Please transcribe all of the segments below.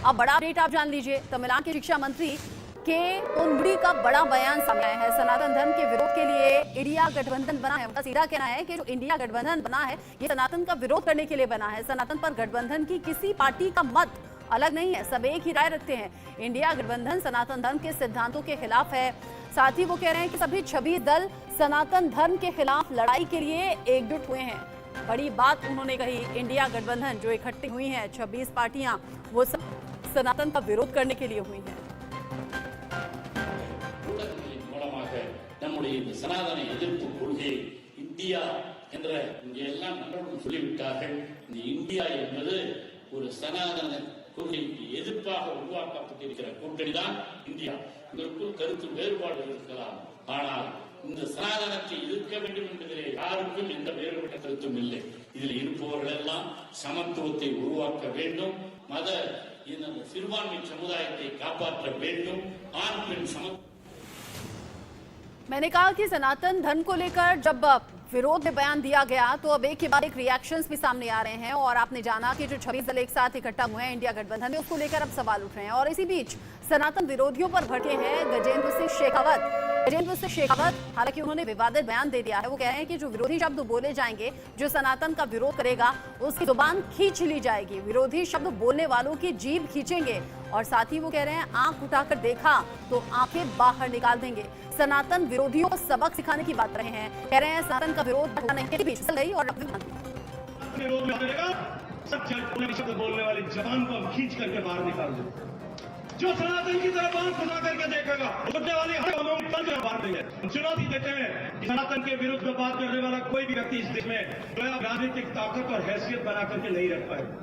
अब बड़ा अपडेट आप जान लीजिए। तमिलनाडु के शिक्षा मंत्री के पोन्मुडी का बड़ा बयान सामने आया है। सनातन धर्म के विरोध के लिए इंडिया गठबंधन बना है। उनका सीधा कहना है कि जो इंडिया गठबंधन बना है ये सनातन का विरोध करने के लिए बना है। सनातन पर गठबंधन की किसी पार्टी का मत अलग नहीं है, सब एक ही राय रखते हैं। इंडिया गठबंधन सनातन धर्म के सिद्धांतों के खिलाफ है। साथ ही वो कह रहे हैं कि सभी 26 दल सनातन धर्म के खिलाफ लड़ाई के लिए एकजुट हुए हैं। बड़ी बात उन्होंने कही। इंडिया गठबंधन जो इकट्ठी हुई हैं 26 पार्टियां, वो सब सनातन का विरोध करने के लिए हुई हैं। சனாதன எதிர்ப்பு கொள்கை இந்தியா என்ற இங்கெல்லாம் நல்லவர்கள் சொல்லிவிட்டார்கள். இந்த இந்தியா என்பது ஒரு சனாதன கொள்கைக்கு எதிர்ப்பாக உருவாக்கப்பட்டிருக்கிற கூட்டணி தான் இந்தியா. இதற்குள் கருத்து வேறுபாடு இருக்கலாம், ஆனால் இந்த சனாதனத்தை எதிர்க்க வேண்டும் என்பதிலே யாருக்கும் எந்த வேறுபட்ட கருத்தும் இல்லை. இதில் இருப்பவர்கள் எல்லாம் சமத்துவத்தை உருவாக்க வேண்டும், மத சிறுபான்மை சமுதாயத்தை காப்பாற்ற வேண்டும், ஆண் பெண் சமத்துவம்। मैंने कहा कि सनातन धर्म को लेकर जब विरोध में बयान दिया गया तो अब एक के बाद एक रिएक्शंस भी सामने आ रहे हैं और आपने जाना कि जो 26 दल एक साथ इकट्ठा हुए हैं इंडिया गठबंधन में, उसको लेकर अब सवाल उठ रहे हैं। और इसी बीच सनातन विरोधियों पर भड़के हैं गजेंद्र सिंह शेखावत। हालांकि उन्होंने विवादित बयान दे दिया है। वो कह रहे हैं कि जो विरोधी शब्द बोले जाएंगे, जो सनातन का विरोध करेगा उसकी जुबान खींच ली जाएगी। विरोधी शब्द बोलने वालों की जीभ खींचेंगे। और साथ ही वो कह रहे हैं आंख उठाकर देखा तो आंखें बाहर निकाल देंगे। सनातन विरोधियों को सबक सिखाने की बात रहे हैं। कह रहे हैं सनातन का विरोध नहीं भी चल रही और विरोध में शब्द बोलने वाली जबान को खींच करके बाहर निकाल दो। जो सनातन की तरफ आंख उठा करके देखेगा बोलने वाली हर कामों में बाहर नहीं है। हम चुनौती देते हैं कि सनातन के विरुद्ध में बात करने वाला कोई भी व्यक्ति इस देश में राजनीतिक ताकत और हैसियत बना करके नहीं रख पाएगा।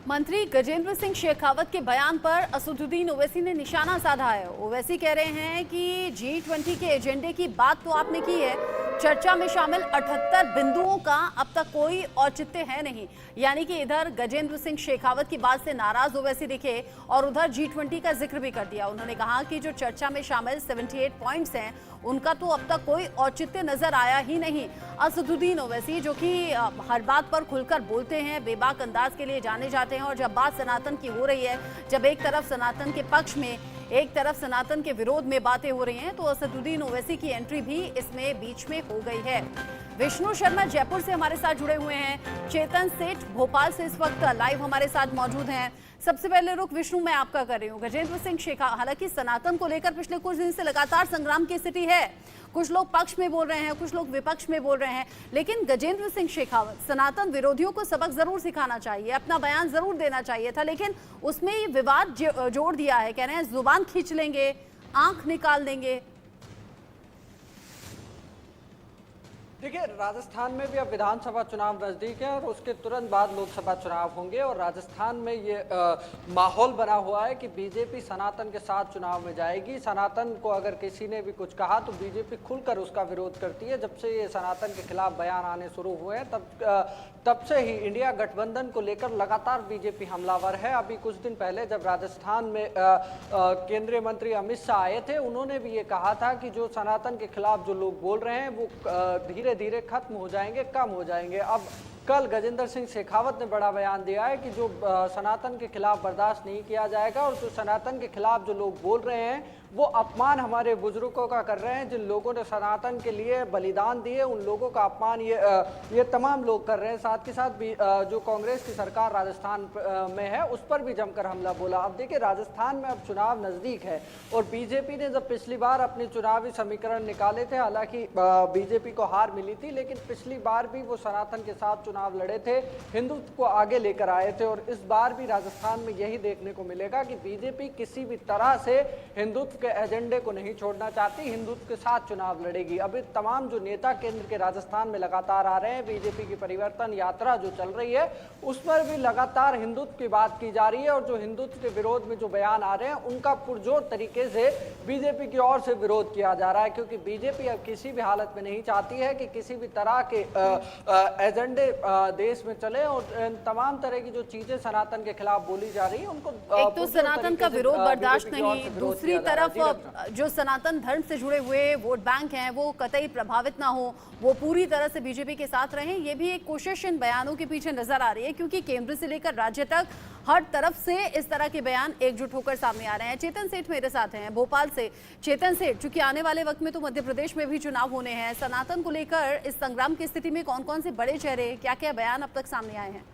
मंत्री गजेंद्र सिंह शेखावत के बयान पर असदुद्दीन ओवैसी ने निशाना साधा है। ओवैसी कह रहे हैं कि G20 के एजेंडे की बात तो आपने की है, चर्चा में शामिल 78 बिंदुओं का अब तक कोई औचित्य है नहीं। यानी कि इधर गजेंद्र सिंह शेखावत की बात से नाराज ओवैसी दिखे और उधर G20 का जिक्र भी कर दिया। उन्होंने कहा कि जो चर्चा में शामिल 78 पॉइंट्स हैं उनका तो अब तक कोई औचित्य नजर आया ही नहीं। असदुद्दीन ओवैसी जो कि हर बात पर खुलकर बोलते हैं, बेबाक अंदाज के लिए जाने जाते हैं, और जब बात सनातन की हो रही है, जब एक तरफ सनातन के पक्ष में एक तरफ सनातन के विरोध में बातें हो रही हैं, तो असदुद्दीन ओवैसी की एंट्री भी इसमें बीच में हो गई है। विष्णु शर्मा जयपुर से हमारे साथ जुड़े हुए हैं। चेतन सेठ भोपाल से इस वक्त लाइव हमारे साथ मौजूद हैं। सबसे पहले रुख विष्णु मैं आपका कर रही हूँ। गजेंद्र सिंह शेखावत, हालांकि सनातन को लेकर पिछले कुछ दिन से लगातार संग्राम की स्थिति है। कुछ लोग पक्ष में बोल रहे हैं, कुछ लोग विपक्ष में बोल रहे हैं, लेकिन गजेंद्र सिंह शेखावत सनातन विरोधियों को सबक जरूर सिखाना चाहिए, अपना बयान जरूर देना चाहिए था, लेकिन उसमें ये विवाद जोड़ दिया है। कह रहे हैं जुबान खींच लेंगे, आंख निकाल देंगे। देखिए, राजस्थान में भी अब विधानसभा चुनाव नजदीक है और उसके तुरंत बाद लोकसभा चुनाव होंगे और राजस्थान में ये माहौल बना हुआ है कि बीजेपी सनातन के साथ चुनाव में जाएगी। सनातन को अगर किसी ने भी कुछ कहा तो बीजेपी खुलकर उसका विरोध करती है। जब से ये सनातन के खिलाफ बयान आने शुरू हुए हैं तब से ही इंडिया गठबंधन को लेकर लगातार बीजेपी हमलावर है। अभी कुछ दिन पहले जब राजस्थान में केंद्रीय मंत्री अमित शाह आए थे, उन्होंने भी ये कहा था कि जो सनातन के खिलाफ जो लोग बोल रहे हैं वो धीरे धीरे खत्म हो जाएंगे, कम हो जाएंगे। अब कल गजेंद्र सिंह शेखावत ने बड़ा बयान दिया है कि जो सनातन के खिलाफ बर्दाश्त नहीं किया जाएगा और जो सनातन के खिलाफ जो लोग बोल रहे हैं वो अपमान हमारे बुजुर्गों का कर रहे हैं। जिन लोगों ने सनातन के लिए बलिदान दिए उन लोगों का अपमान ये तमाम लोग कर रहे हैं। साथ के साथ भी जो कांग्रेस की सरकार राजस्थान में है उस पर भी जमकर हमला बोला। अब देखिए, राजस्थान में अब चुनाव नज़दीक है और बीजेपी ने जब पिछली बार अपने चुनावी समीकरण निकाले थे, हालांकि बीजेपी को हार मिली थी, लेकिन पिछली बार भी वो सनातन के साथ चुनाव लड़े थे, हिंदुत्व को आगे लेकर आए थे। और इस बार भी राजस्थान में यही देखने को मिलेगा कि बीजेपी किसी भी तरह से हिंदुत्व के एजेंडे को नहीं छोड़ना चाहती, हिंदुत्व के साथ चुनाव लड़ेगी। अभी तमाम जो नेता केंद्र के राजस्थान में लगातार आ रहे हैं, बीजेपी की परिवर्तन यात्रा जो चल रही है उस पर भी लगातार हिंदुत्व की बात की जा रही है और जो हिंदुत्व के विरोध में जो बयान आ रहे हैं उनका पुरजोर तरीके से बीजेपी की ओर से विरोध किया जा रहा है, क्योंकि बीजेपी अब किसी भी हालत में नहीं चाहती है कि किसी भी तरह के एजेंडे देश में चले और तमाम तरह की जो चीजें सनातन के खिलाफ बोली जा रही है उनको एक तो सनातन का विरोध बर्दाश्त नहीं, दूसरी तरफ जो सनातन धर्म से जुड़े हुए वोट बैंक हैं वो कतई प्रभावित ना हो, वो पूरी तरह से बीजेपी के साथ रहें, ये भी एक कोशिश इन बयानों के पीछे नजर आ रही है। क्योंकि केंद्र से लेकर राज्य तक हर तरफ से इस तरह के बयान एकजुट होकर सामने आ रहे हैं। चेतन सेठ मेरे साथ हैं भोपाल से। चेतन सेठ, चूंकि आने वाले वक्त में तो मध्य प्रदेश में भी चुनाव होने हैं, सनातन को लेकर इस संग्राम की स्थिति में कौन कौन से बड़े चेहरे, क्या क्या बयान अब तक सामने आए हैं?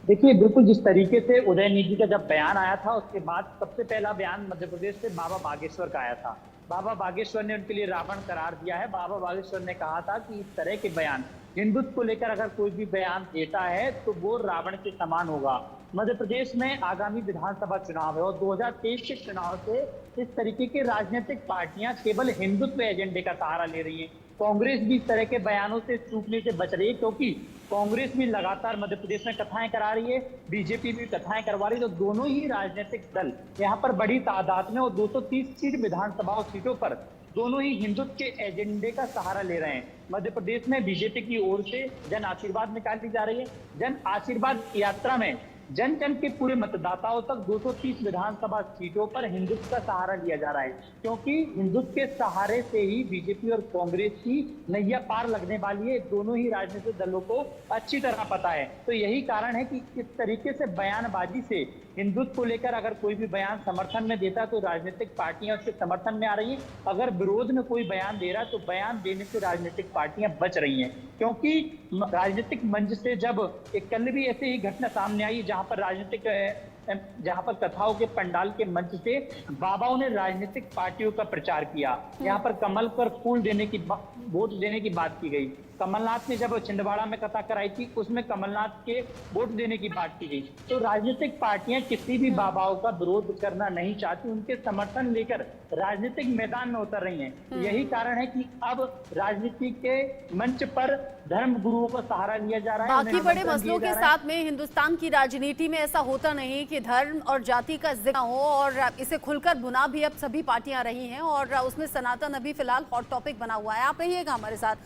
देखिए, बिल्कुल जिस तरीके से उदयनिधि का जब बयान आया था, उसके बाद सबसे पहला बयान मध्य प्रदेश से बाबा बागेश्वर का आया था। बाबा बागेश्वर ने उनके लिए रावण करार दिया है। बाबा बागेश्वर ने कहा था कि इस तरह के बयान, हिंदुत्व को लेकर अगर कोई भी बयान देता है तो वो रावण के समान होगा। मध्य प्रदेश में आगामी विधानसभा चुनाव है और 2023 के चुनाव से इस तरीके की राजनीतिक पार्टियां केवल हिंदुत्व एजेंडे का सहारा ले रही हैं। कांग्रेस भी इस तरह के बयानों से चूकने से बच रही है, क्योंकि कांग्रेस भी लगातार मध्य प्रदेश में कथाएं करा रही है, बीजेपी भी कथाएं करवा रही है। तो दोनों ही राजनीतिक दल यहाँ पर बड़ी तादाद में और 230 सीट विधानसभा सीटों पर दोनों ही हिंदुत्व के एजेंडे का सहारा ले रहे हैं। मध्य प्रदेश में बीजेपी की ओर से जन आशीर्वाद निकाली जा रही है। जन आशीर्वाद यात्रा में जन जन के पूरे मतदाताओं तक 230 विधानसभा सीटों पर हिंदुत्व का सहारा लिया जा रहा है, क्योंकि हिंदुत्व के सहारे से ही बीजेपी और कांग्रेस की नैया पार लगने वाली है। दोनों ही राजनीतिक दलों को अच्छी तरह पता है। तो यही कारण है कि इस तरीके से बयानबाजी से हिंदुत्व को लेकर अगर कोई भी बयान समर्थन में देता है तो राजनीतिक पार्टियां उसके समर्थन में आ रही हैं। अगर विरोध में कोई बयान दे रहा है तो बयान देने से राजनीतिक पार्टियां बच रही हैं, क्योंकि राजनीतिक मंच से जब एक कल भी ऐसे ही घटना सामने आई जहां पर कथाओं के पंडाल के मंच से बाबाओं ने राजनीतिक पार्टियों का प्रचार किया। यहाँ पर कमल पर फूल देने की वोट देने की बात की गई। कमलनाथ ने जब छिंदवाड़ा में कथा कराई थी, उसमें कमलनाथ के वोट देने की बात की गई। तो राजनीतिक पार्टियां किसी भी बाबाओं का विरोध करना नहीं चाहती, उनके समर्थन लेकर राजनीतिक मैदान में उतर रही हैं। यही कारण है कि अब राजनीति के मंच पर धर्म गुरुओं का सहारा लिया जा रहा है। बाकी बड़े मसलों के साथ में हिंदुस्तान की राजनीति में ऐसा होता नहीं कि धर्म और जाति का जिक्र हो, और इसे खुलकर बुना भी अब सभी पार्टियां रही हैं, और उसमें सनातन अभी फिलहाल हॉट टॉपिक बना हुआ है। आप रहिएगा हमारे साथ।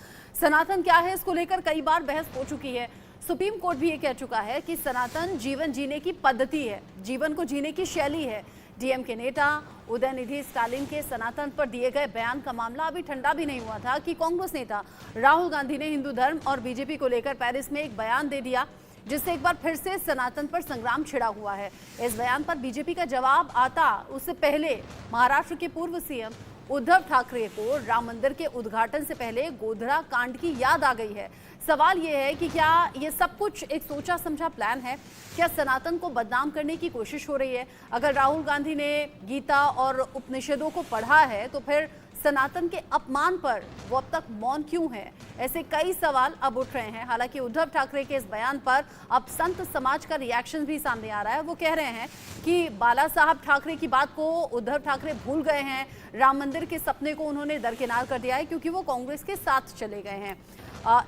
सनातन क्या है, इसको लेकर कई बार बहस हो चुकी है। सुप्रीम कोर्ट भी ये कह चुका है कि सनातन जीवन जीने की पद्धति है, जीवन को जीने की शैली है। डीएम के नेता उदयनिधि स्टालिन के सनातन पर दिए गए बयान का मामला अभी ठंडा भी नहीं हुआ था कि कांग्रेस नेता राहुल गांधी ने हिंदू धर्म और बीजेपी को लेकर पेरिस में एक बयान दे दिया, जिससे एक बार फिर से सनातन पर संग्राम छिड़ा हुआ है। इस बयान पर बीजेपी का जवाब आता उससे पहले महाराष्ट्र के पूर्व सीएम उद्धव ठाकरे को राम मंदिर के उद्घाटन से पहले गोधरा कांड की याद आ गई है। सवाल यह है कि क्या ये सब कुछ एक सोचा समझा प्लान है? क्या सनातन को बदनाम करने की कोशिश हो रही है? अगर राहुल गांधी ने गीता और उपनिषदों को पढ़ा है तो फिर सनातन के अपमान पर वो अब तक मौन क्यों है? ऐसे कई सवाल अब उठ रहे हैं। हालांकि उद्धव ठाकरे के इस बयान पर अब संत समाज का रिएक्शन भी सामने आ रहा है। वो कह रहे हैं कि बाला साहब ठाकरे की बात को उद्धव ठाकरे भूल गए हैं, राम मंदिर के सपने को उन्होंने दरकिनार कर दिया है क्योंकि वो कांग्रेस के साथ चले गए हैं।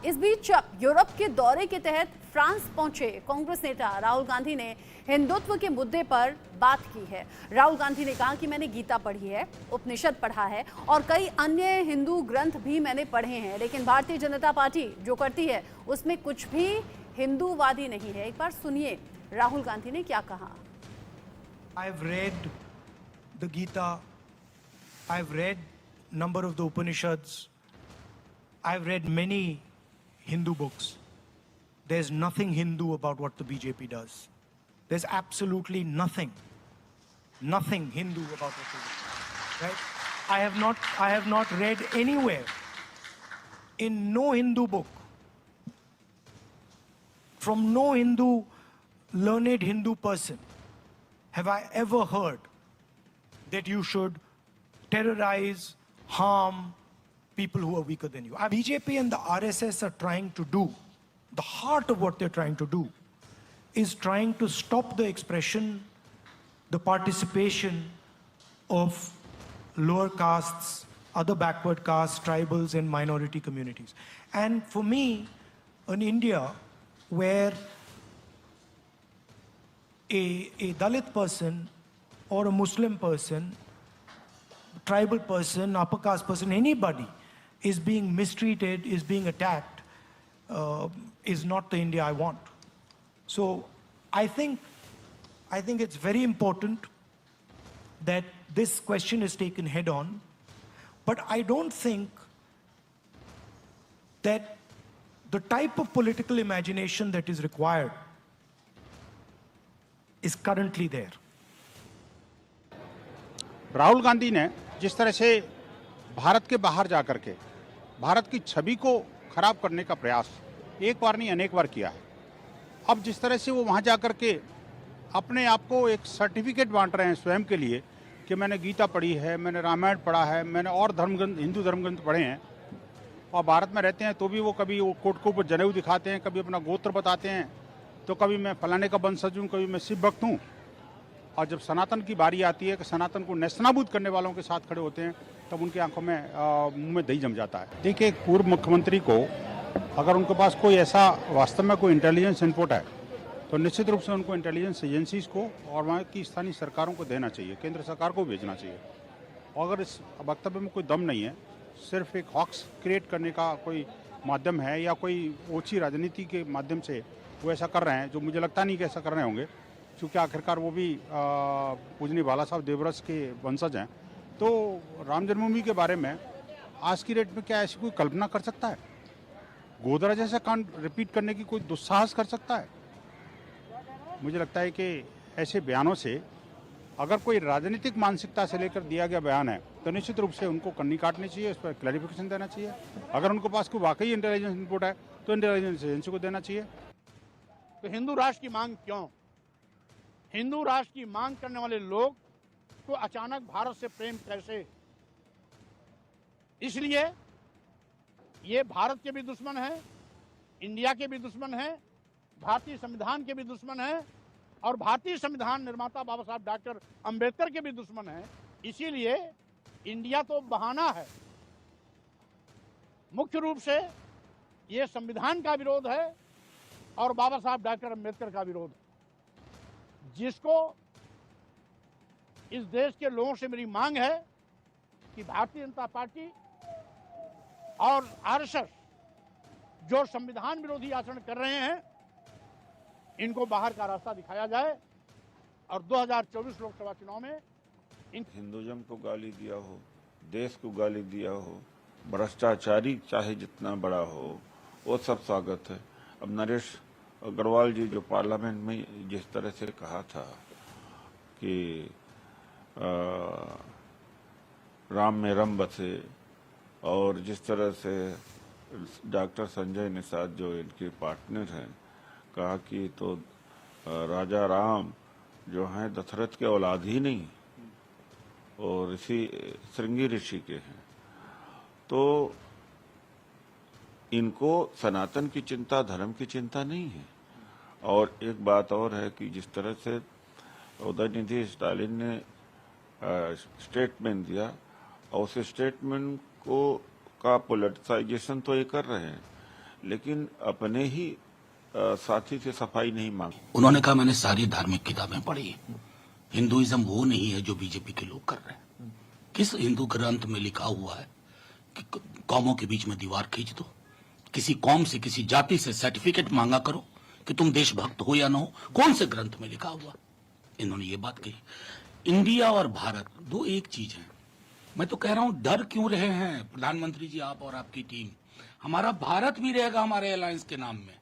इस बीच यूरोप के दौरे के तहत फ्रांस पहुंचे कांग्रेस नेता राहुल गांधी ने हिंदुत्व के मुद्दे पर बात की है। राहुल गांधी ने कहा कि मैंने गीता पढ़ी है, उपनिषद पढ़ा है और कई अन्य हिंदू ग्रंथ भी मैंने पढ़े हैं, लेकिन भारतीय जनता पार्टी जो करती है उसमें कुछ भी हिंदूवादी नहीं है। एक बार सुनिए राहुल गांधी ने क्या कहा। I've read the Gita, I've read number of the Upanishads, I've read many Hindu books. There's nothing Hindu about what the BJP does. There's absolutely nothing Hindu about what they do. Right? I have not read anywhere in no Hindu book, from no learned Hindu person, have I ever heard that you should terrorize, harm people who are weaker than you. BJP and the RSS are trying to do, the heart of what they're trying to do is trying to stop the expression, the participation of lower castes, other backward castes, tribals and minority communities. And for me, in India, where a Dalit person or a Muslim person, tribal person, upper caste person, anybody is being mistreated, is being attacked, is not the India I want. So I think it's very important that this question is taken head on, but I don't think that the type of political imagination that is required is currently there. Rahul Gandhi ने जिस तरह से भारत के बाहर जाकर के भारत की छवि को खराब करने का प्रयास एक बार नहीं अनेक बार किया है, अब जिस तरह से वो वहाँ जाकर के अपने आप को एक सर्टिफिकेट बांट रहे हैं स्वयं के लिए कि मैंने गीता पढ़ी है, मैंने रामायण पढ़ा है, मैंने और धर्मग्रंथ हिंदू धर्मग्रंथ पढ़े हैं, और भारत में रहते हैं तो भी वो कभी वो कोट के ऊपर जनेऊ दिखाते हैं, कभी अपना गोत्र बताते हैं, तो कभी मैं फलाने का वंशज हूँ, कभी मैं शिव भक्त हूँ। और जब सनातन की बारी आती है कि सनातन को नेस्तनाबूद करने वालों के साथ खड़े होते हैं, तब उनकी आंखों में मुंह में दही जम जाता है। देखिए, एक पूर्व मुख्यमंत्री को अगर उनके पास कोई ऐसा वास्तव में कोई इंटेलिजेंस इनपुट है तो निश्चित रूप से उनको इंटेलिजेंस एजेंसीज को और वहाँ की स्थानीय सरकारों को देना चाहिए, केंद्र सरकार को भेजना चाहिए। और अगर इस वक्तव्य में कोई दम नहीं है, सिर्फ एक हॉक्स क्रिएट करने का कोई माध्यम है या कोई ओछी राजनीति के माध्यम से वो ऐसा कर रहे हैं, जो मुझे लगता नहीं कि ऐसा कर रहे होंगे, क्योंकि आखिरकार वो भी पूजनीय बाला साहब देवरस के वंशज हैं। तो राम जन्मभूमि के बारे में आज की डेट में क्या ऐसी कोई कल्पना कर सकता है? गोधरा जैसा कांड रिपीट करने की कोई दुस्साहस कर सकता है? मुझे लगता है कि ऐसे बयानों से अगर कोई राजनीतिक मानसिकता से लेकर दिया गया बयान है तो निश्चित रूप से उनको कन्नी काटनी चाहिए, उस पर क्लैरिफिकेशन देना चाहिए। अगर उनके पास कोई वाकई इंटेलिजेंस इनपुट है तो इंटेलिजेंस एजेंसी को देना चाहिए। तो हिंदू राष्ट्र की मांग क्यों? हिंदू राष्ट्र की मांग करने वाले लोग को अचानक भारत से प्रेम कैसे? इसलिए ये भारत के भी दुश्मन हैं, इंडिया के भी दुश्मन हैं, भारतीय संविधान के भी दुश्मन हैं और भारतीय संविधान निर्माता बाबा साहब डॉक्टर अंबेडकर के भी दुश्मन हैं। इसीलिए इंडिया तो बहाना है, मुख्य रूप से ये संविधान का विरोध है और बाबा साहब डॉक्टर अंबेडकर का विरोध है, जिसको इस देश के लोगों से मेरी मांग है कि भारतीय जनता पार्टी और आरएसएस जो संविधान विरोधी आचरण कर रहे हैं, इनको बाहर का रास्ता दिखाया जाए और 2024 लोकसभा चुनाव में हिंदुज़म को गाली दिया हो, देश को गाली दिया हो, भ्रष्टाचारी चाहे जितना बड़ा हो, वो सब स्वागत है। अब नरेश अग्रवाल जी जो पार्लियामेंट में जिस तरह से कहा था कि राम में रम बसे, और जिस तरह से डॉक्टर संजय निषाद जो इनके पार्टनर हैं कहा कि तो राजा राम जो हैं दशरथ के औलाद ही नहीं और ऋषि श्रृंगी ऋषि के हैं, तो इनको सनातन की चिंता, धर्म की चिंता नहीं है। और एक बात और है कि जिस तरह से उदयनिधि स्टालिन ने स्टेटमेंट दिया और उस स्टेटमेंट को का पॉलिटिसाइजेशन तो ये कर रहे हैं, लेकिन अपने ही साथी से सफाई नहीं मांगी। उन्होंने कहा मैंने सारी धार्मिक किताबें पढ़ी, हिंदुइज्म वो नहीं है जो बीजेपी के लोग कर रहे हैं। किस हिंदू ग्रंथ में लिखा हुआ है कि कौमों के बीच में दीवार खींच दो? किसी कौम से, किसी जाति से सर्टिफिकेट मांगा करो कि तुम देशभक्त हो या ना हो? कौन से ग्रंथ में लिखा हुआ? इन्होंने ये बात कही। इंडिया और भारत दो एक चीज है। मैं तो कह रहा हूं, डर क्यों रहे हैं प्रधानमंत्री जी, आप और आपकी टीम? हमारा भारत भी रहेगा हमारे अलायंस के नाम में,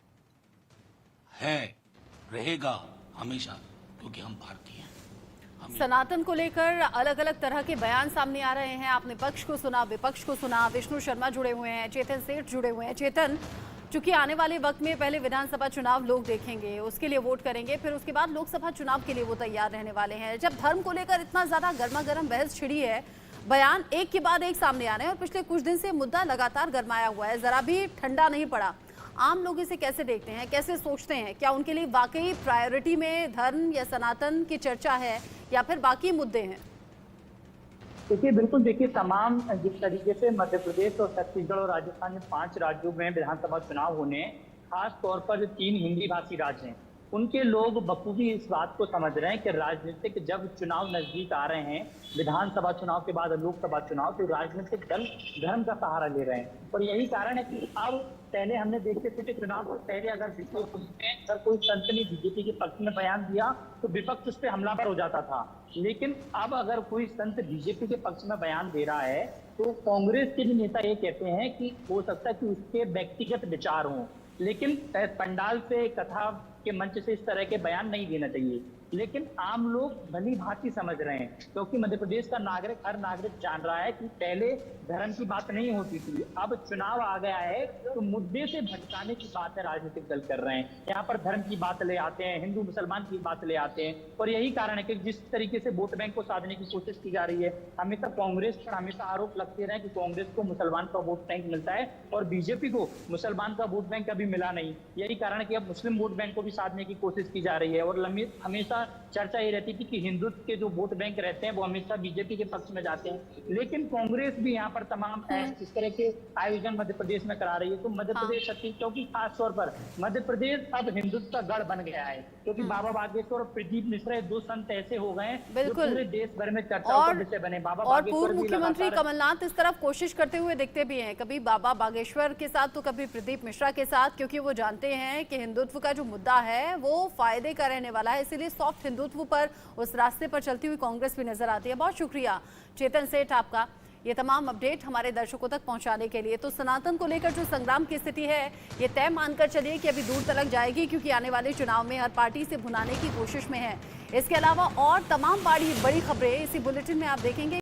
है, रहेगा हमेशा, क्योंकि हम भारतीय हैं। सनातन को लेकर अलग अलग तरह के बयान सामने आ रहे हैं। आपने पक्ष को सुना, विपक्ष को सुना। विष्णु शर्मा जुड़े हुए हैं, चेतन सेठ जुड़े हुए हैं। चेतन, चूंकि आने वाले वक्त में पहले विधानसभा चुनाव लोग देखेंगे, उसके लिए वोट करेंगे, फिर उसके बाद लोकसभा चुनाव के लिए वो तैयार रहने वाले हैं। जब धर्म को लेकर इतना ज्यादा गर्मा गर्म बहस छिड़ी है, बयान एक के बाद एक सामने आ रहे हैं और पिछले कुछ दिन से मुद्दा लगातार गरमाया हुआ है, जरा भी ठंडा नहीं पड़ा। आम लोग इसे कैसे देखते हैं, कैसे सोचते हैं? क्या उनके लिए वाकई प्रायोरिटी में धर्म या सनातन की चर्चा है या फिर बाकी मुद्दे हैं? देखिए, बिल्कुल देखिए, तमाम जिस तरीके से मध्य प्रदेश और छत्तीसगढ़ और राजस्थान में 5 राज्यों में विधानसभा चुनाव होने, खास तौर पर जो 3 हिंदी भाषी राज्य हैं, उनके लोग बखूबी इस बात को समझ रहे हैं कि राजनीतिक जब चुनाव नजदीक आ रहे हैं, विधानसभा चुनाव के बाद लोकसभा चुनाव, तो राजनीतिक दल धर्म का सहारा ले रहे हैं। और यही कारण है कि अब पहले हमने देखते थे कि चुनाव से पहले अगर कोई संत ने बीजेपी के पक्ष में बयान दिया तो विपक्ष उस पर हमलावर हो जाता था, लेकिन अब अगर कोई संत बीजेपी के पक्ष में बयान दे रहा है तो कांग्रेस के भी नेता ये कहते हैं कि हो सकता है कि उसके व्यक्तिगत विचार हों, लेकिन पंडाल से, कथा के मंच से इस तरह के बयान नहीं देना चाहिए। लेकिन आम लोग भली भांति समझ रहे हैं, क्योंकि मध्य प्रदेश का नागरिक, हर नागरिक जान रहा है कि पहले धर्म की बात नहीं होती थी, अब चुनाव आ गया है तो मुद्दे से भटकाने की बात है राजनीतिक दल कर रहे हैं। यहाँ पर धर्म की बात ले आते हैं, हिंदू मुसलमान की बात ले आते हैं, और यही कारण है कि जिस तरीके से वोट बैंक को साधने की कोशिश की जा रही है, हमेशा कांग्रेस पर हमेशा आरोप लगते रहे कि कांग्रेस को मुसलमान का वोट बैंक मिलता है और बीजेपी को मुसलमान का वोट बैंक कभी मिला नहीं। यही कारण है कि अब मुस्लिम वोट बैंक को भी साधने की कोशिश की जा रही है, और हमेशा चर्चा ये रहती थी कि हिंदुत्व के जो वोट बैंक रहते हैं वो हमेशा बीजेपी के पक्ष में जाते हैं। लेकिन कांग्रेस भी यहाँ पर तमाम इस तरह के आयोजन मध्य प्रदेश में करा रही है। तो मध्य प्रदेश क्योंकि खास तौर पर मध्य प्रदेश अब हिंदुत्व का गढ़ बन गया है, क्योंकि बाबा बागेश्वर और प्रदीप मिश्रा दो संत ऐसे हो गए हैं जो पूरे देश भर में चर्चाओं का विषय बने। बाबा और बागेश्वर पूर्व भी मुख्यमंत्री कमलनाथ इस तरफ कोशिश करते हुए दिखते भी हैं, कभी बाबा बागेश्वर के साथ तो कभी प्रदीप मिश्रा के साथ, क्योंकि वो जानते हैं कि हिंदुत्व का जो मुद्दा है वो फायदे का रहने वाला है, इसीलिए सॉफ्ट हिंदुत्व पर उस रास्ते पर चलती हुई कांग्रेस भी नजर आती है। बहुत शुक्रिया चेतन सेठ आपका ये तमाम अपडेट हमारे दर्शकों तक पहुंचाने के लिए। तो सनातन को लेकर जो संग्राम की स्थिति है ये तय मानकर चलिए कि अभी दूर तलक जाएगी, क्योंकि आने वाले चुनाव में हर पार्टी से भुनाने की कोशिश में है। इसके अलावा और तमाम बड़ी खबरें इसी बुलेटिन में आप देखेंगे।